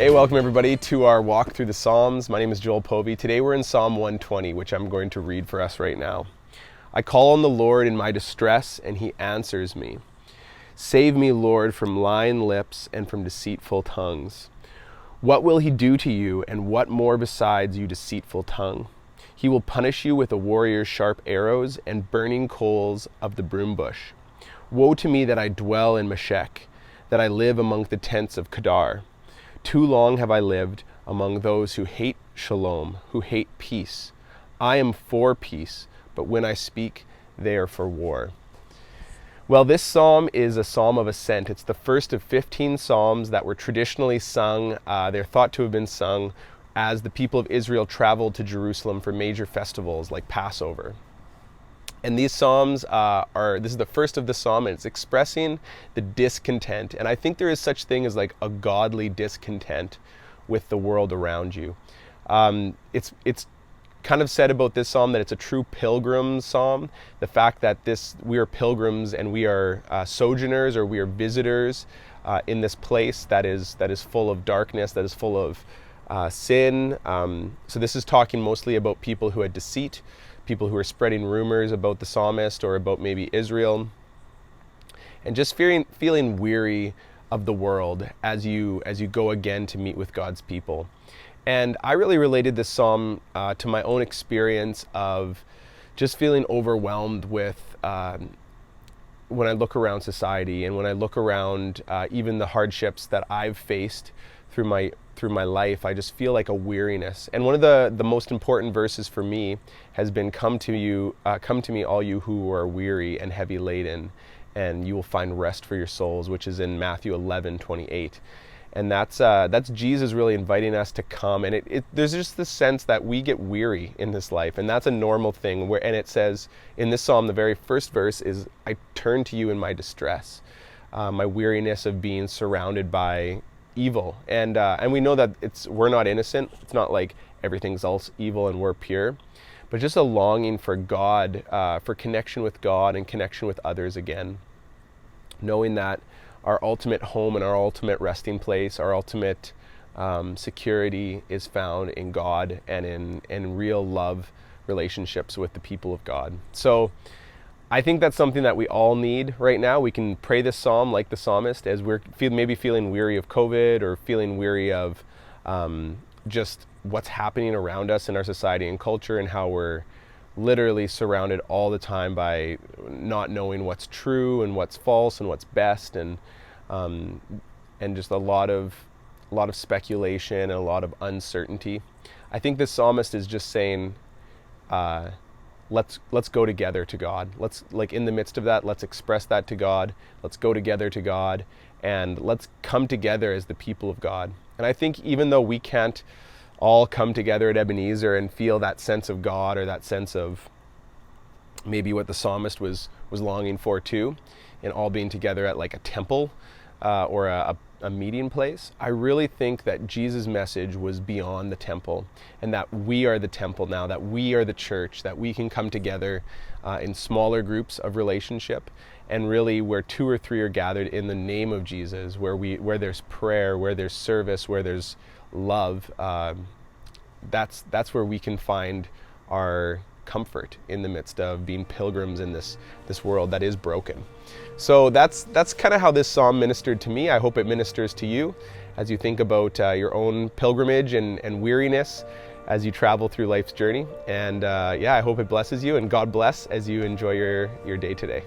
Hey, welcome everybody to our walk through the Psalms. My name is Joel Povey. Today we're in Psalm 120, which I'm going to read for us right now. I call on the Lord in my distress, and he answers me. Save me, Lord, from lying lips and from deceitful tongues. What will he do to you, and what more besides, you deceitful tongue? He will punish you with a warrior's sharp arrows and burning coals of the broom bush. Woe to me that I dwell in Meshech, that I live among the tents of Kedar. Too long have I lived among those who hate shalom, who hate peace. I am for peace, but when I speak, they are for war. Well, this psalm is a psalm of ascent. It's the first of 15 psalms that were traditionally sung. They're thought to have been sung as the people of Israel traveled to Jerusalem for major festivals like Passover. And these psalms this is the first of the psalm, and it's expressing the discontent. And I think there is such thing as like a godly discontent with the world around you. It's kind of said about this psalm that it's a true pilgrim psalm. The fact that we are pilgrims and we are sojourners, or we are visitors in this place that is full of darkness, that is full of sin. So this is talking mostly about people who had deceit, people who are spreading rumors about the psalmist or about maybe Israel, and just feeling weary of the world as you go again to meet with God's people. And I really related this psalm to my own experience of just feeling overwhelmed with when I look around society and when I look around even the hardships that I've faced through my life. I just feel like a weariness. And one of the most important verses for me has been, come to me, all you who are weary and heavy laden, and you will find rest for your souls, which is in Matthew 11:28. And that's Jesus really inviting us to come. And there's just this sense that we get weary in this life, and that's a normal thing. And it says in this psalm, the very first verse is, I turn to you in my distress, my weariness of being surrounded by evil. And we know that we're not innocent. It's not like everything's else evil and we're pure, but just a longing for God, for connection with God and connection with others again. Knowing that our ultimate home and our ultimate resting place, our ultimate security is found in God and in real love relationships with the people of God. So I think that's something that we all need right now. We can pray this psalm like the psalmist as we're maybe feeling weary of COVID, or feeling weary of just what's happening around us in our society and culture, and how we're literally surrounded all the time by not knowing what's true and what's false and what's best, and just a lot of speculation and a lot of uncertainty. I think this psalmist is just saying, let's go together to God. Let's, like, in the midst of that, let's express that to God. Let's go together to God, and let's come together as the people of God. And I think even though we can't all come together at Ebenezer and feel that sense of God, or that sense of maybe what the psalmist was longing for too, in all being together at like a temple or a meeting place, I really think that Jesus' message was beyond the temple, and that we are the temple now, that we are the church, that we can come together in smaller groups of relationship, and really where two or three are gathered in the name of Jesus, where there's prayer, where there's service, where there's love, that's where we can find our comfort in the midst of being pilgrims in this world that is broken. So that's kind of how this psalm ministered to me. I hope it ministers to you as you think about your own pilgrimage and weariness as you travel through life's journey. And I hope it blesses you, and God bless as you enjoy your day today.